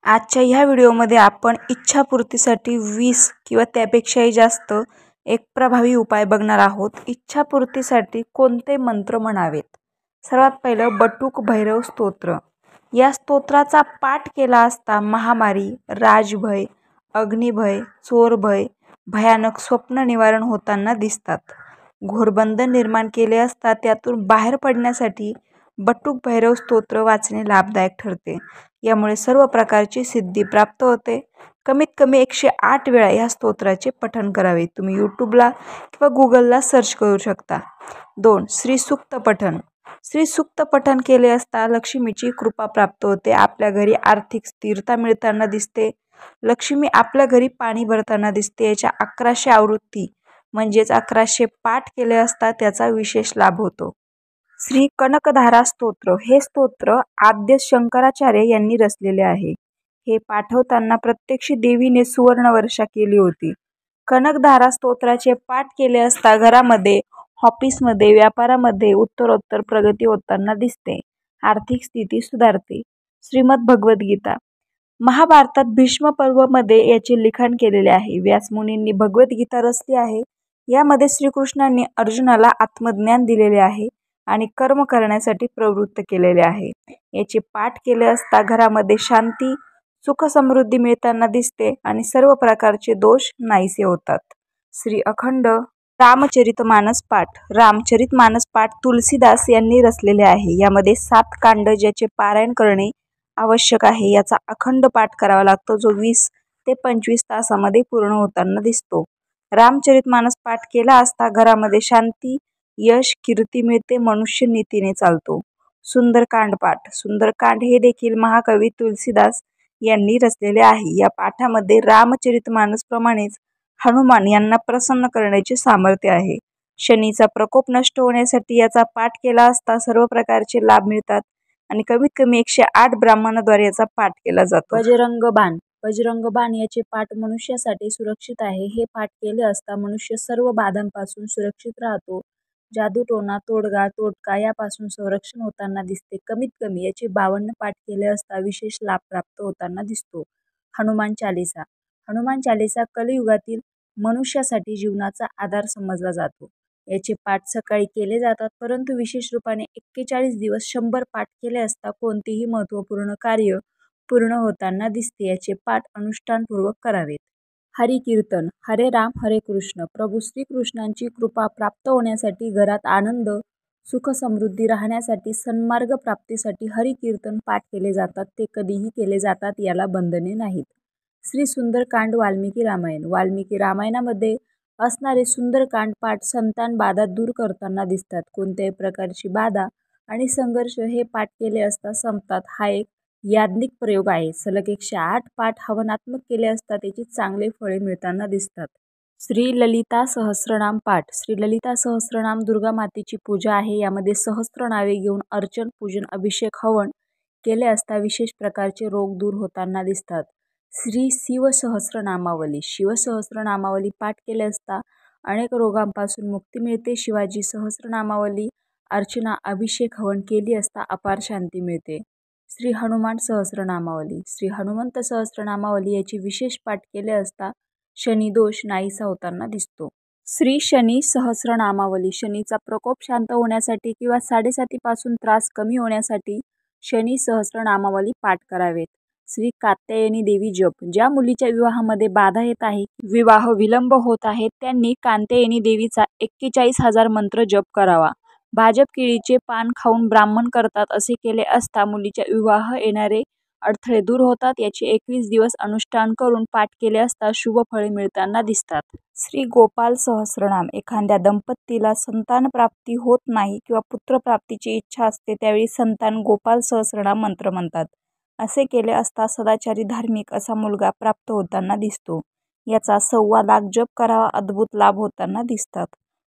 आजच्या ह्या व्हिडिओमध्ये आपण इच्छापूर्तीसाठी 20 किंवा त्यापेक्षाही जास्त एक प्रभावी उपाय बघणार आहोत। इच्छापूर्तीसाठी कोणते मंत्र म्हणावेत? सर्वात पहिलं बटुक भैरव स्तोत्र। या स्तोत्राचा पाठ केला असता महामारी, राजभय, अग्निभय, चोरभय, भयानक स्वप्न निवारण होताना दिसतात। घोरबंद निर्माण केले असता त्यातून बाहेर पडण्यासाठी बटुक भैरव स्तोत्र वाचणे लाभदायक ठरते। यामुळे सर्व प्रकारची सिद्धी प्राप्त होते। कमीत कमी 108 वेळा या स्तोत्राचे पठण करावे। तुम्ही यूट्यूबला किंवा गूगलला सर्च करू शकता। 2. श्री सूक्त पठण। श्री सूक्त पठण केले असता लक्ष्मीची कृपा प्राप्त होते। आपल्या घरी आर्थिक स्थिरता मिळताना दिसते। लक्ष्मी आपल्या घरी पाणी भरताना दिसते। याच्या 1100 आवृत्ती म्हणजेच 1100 पाठ केले असता त्याचा विशेष लाभ होतो। श्री कनकधारा स्तोत्र। हे स्तोत्र आद्य शंकराचार्य यांनी रचलेले आहे। हे पाठवताना प्रत्यक्ष देवीने सुवर्ण वर्षा केली होती। कनकधारा स्तोत्राचे पाठ केले असता घरामध्ये, ऑफिसमध्ये, व्यापारामध्ये उत्तरोत्तर प्रगती होताना दिसते। आर्थिक स्थिती सुधारते। श्रीमद भगवद्गीता। महाभारतात भीष्म पर्वमध्ये याचे लिखाण केलेले आहे। व्यासमुनींनी भगवद्गीता रचली आहे। यामध्ये श्रीकृष्णांनी अर्जुनाला आत्मज्ञान दिलेले आहे आणि कर्म करण्यासाठी प्रवृत्त केलेले आहे। याचे पाठ केले असता घरामध्ये शांती, सुख समृद्धी मिळताना दिसते आणि सर्व प्रकारचे दोष नाहीसे होतात। श्री अखंड रामचरितमानस पाठ। रामचरितमानस पाठ तुलसीदास यांनी रचलेले आहे। यामध्ये 7 कांड ज्याचे पारायण करणे आवश्यक आहे। याचा अखंड पाठ करावा लागतो, जो 20 ते 25 तासामध्ये पूर्ण होताना दिसतो। रामचरितमानस पाठ केला असता घरामध्ये शांती, यश, कीर्ती मिळते, मनुष्य नीतीने चालतो। सुंदरकांड पाठ। सुंदरकांड हे देखील महाकवी तुलसीदास यांनी रचलेले आहे। या पाठामध्ये रामचरितमानस प्रमाणेच हनुमान यांना प्रसन्न करण्याचे सामर्थ्य आहे। शनीचा प्रकोप नष्ट होण्यासाठी याचा पाठ केला असता सर्व प्रकारचे लाभ मिळतात आणि कमीत कमी 108 ब्राह्मणाद्वारे याचा पाठ केला जातो। बजरंग बाण। बजरंग बाण याचे पाठ मनुष्यासाठी सुरक्षित आहे। हे पाठ केले असता मनुष्य सर्व बाधांपासून सुरक्षित राहतो। जादूटोणा, तोडगा, तोटका यापासून संरक्षण होताना दिसते। कमीत कमी याचे 52 पाठ केले असता विशेष लाभ प्राप्त होताना दिसतो। हनुमान चालीसा। हनुमान चालीसा कलियुगातील मनुष्यासाठी जीवनाचा आधार समजला जातो। याचे पाठ सकाळी केले जातात, परंतु विशेष रूपाने 41 दिवस 100 पाठ केले असता कोणतेही महत्त्वपूर्ण कार्य पूर्ण होताना दिसते। याचे पाठ अनुष्ठानपूर्वक करावेत। हरी कीर्तन। हरे राम हरे कृष्ण। प्रभू श्रीकृष्णांची कृपा प्राप्त होण्यासाठी, घरात आनंद, सुख समृद्धी राहण्यासाठी, सन्मार्ग प्राप्तीसाठी हरी कीर्तन पाठ केले जातात। ते कधीही केले जातात, याला बंधने नाहीत। श्री सुंदरकांड वाल्मिकी रामायण। वाल्मिकी रामायणामध्ये असणारे सुंदरकांड पाठ संतान बाधा दूर करताना दिसतात। कोणत्याही प्रकारची बाधा आणि संघर्ष हे पाठ केले असता संपतात। हा एक याज्ञिक प्रयोग आहे। सलग 108 पाठ हवनात्मक केले असता त्याची चांगले फळे मिळताना दिसतात। श्री ललिता सहस्रनाम पाठ। श्री ललिता सहस्रनाम दुर्गा मातेची पूजा आहे। यामध्ये सहस्त्र नावे घेऊन अर्चन, पूजन, अभिषेक, हवन केले असता विशेष प्रकारचे रोग दूर होताना दिसतात। श्री शिवसहस्रनामावली। शिवसहस्रनामावली पाठ केले असता अनेक रोगांपासून मुक्ती मिळते। शिवाजी सहस्रनामावली अर्चना, अभिषेक, हवन केली असता अपार शांती मिळते। श्री हनुमान सहस्रनामावली। श्री हनुमंत सहस्रनामावली याची विशेष पाठ केले असता शनी दोष नाहीसा होताना दिसतो। श्री शनी सहस्रनामावली। शनीचा प्रकोप शांत होण्यासाठी किंवा 7.5 पासून त्रास कमी होण्यासाठी शनी सहस्रनामावली पाठ करावेत। श्री कात्यायनी देवी जप। ज्या मुलीच्या विवाहामध्ये बाधा येत आहे, विवाह विलंब होत आहे, त्यांनी कात्यायनी देवीचा 41,000 मंत्र जप करावा। भाजप केळीचे पान खाऊन ब्राह्मण करतात, असे केले असता मुलीच्या विवाह येणारे अडथळे दूर होतात। याचे 21 दिवस अनुष्ठान करून पाठ केले असता शुभ फळे मिळताना दिसतात। श्री गोपाल सहस्रनाम। एखाद्या दंपतीला संतान प्राप्ती होत नाही किंवा पुत्रप्राप्तीची इच्छा असते, त्यावेळी संतान गोपाल सहस्रनाम मंत्र म्हणतात। असे केले असता सदाचारी, धार्मिक असा मुलगा प्राप्त होताना दिसतो। याचा 1.25 लाख जप करावा, अद्भुत लाभ होताना दिसतात।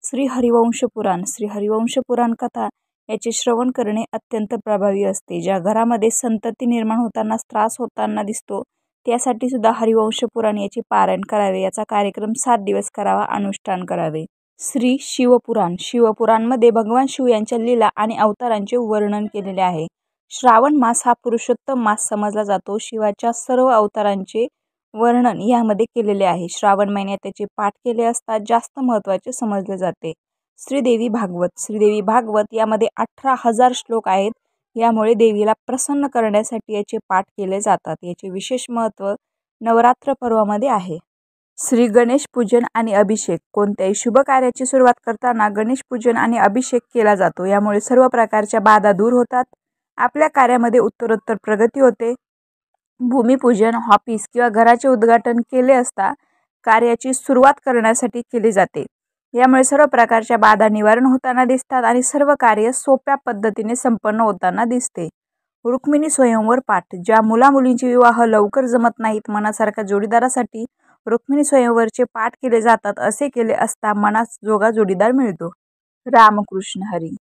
श्री हरिवंश पुराण। श्री हरिवंश पुराण कथा याचे श्रवण करणे अत्यंत प्रभावी असते। ज्या घरामध्ये संतती निर्माण होताना त्रास होताना दिसतो, त्यासाठी सुद्धा हरिवंश पुराण याचे पारायण करावे। याचा कार्यक्रम 7 दिवस करावा, अनुष्ठान करावे। श्री शिवपुराण। शिवपुराणमध्ये भगवान शिव यांच्या लीला आणि अवतारांचे वर्णन केलेले आहे। श्रावण मास हा पुरुषोत्तम मास समजला जातो. शिवाच्या सर्व अवतारांचे वर्णन यामध्ये केलेले आहे. श्रावण महिन्यात त्याचे पाठ केले असता जास्त महत्त्वाचे समजले जाते. श्रीदेवी भागवत यामध्ये 18,000 श्लोक आहेत. यामुळे देवीला प्रसन्न करण्यासाठी याचे पाठ केले जातात. याचे विशेष महत्त्व नवरात्र पर्वामध्ये आहे. श्री गणेश पूजन आणि अभिषेक. कोणत्याही शुभ कार्याची सुरुवात करताना गणेश पूजन आणि अभिषेक केला जातो. यामुळे सर्व प्रकारच्या बाधा दूर होतात. आपल्या कार्यामध्ये उत्तरोत्तर प्रगती होते. भूमिपूजन, ऑफिस किंवा घराचे उद्घाटन केले असता कार्याची सुरुवात करण्यासाठी केले जाते. यामुळे सर्व प्रकारच्या बाधा निवारण होताना दिसतात आणि सर्व कार्य सोप्या पद्धतीने संपन्न होताना दिसते. रुक्मिणी स्वयंवर पाठ. ज्या मुलामुलींचे विवाह लवकर जमत नाहीत, मनासारख्या जोडीदारासाठी रुक्मिणी स्वयंवरचे पाठ केले जातात. असे केले असता मनास जोगा जोडीदार मिळतो. रामकृष्ण हरी.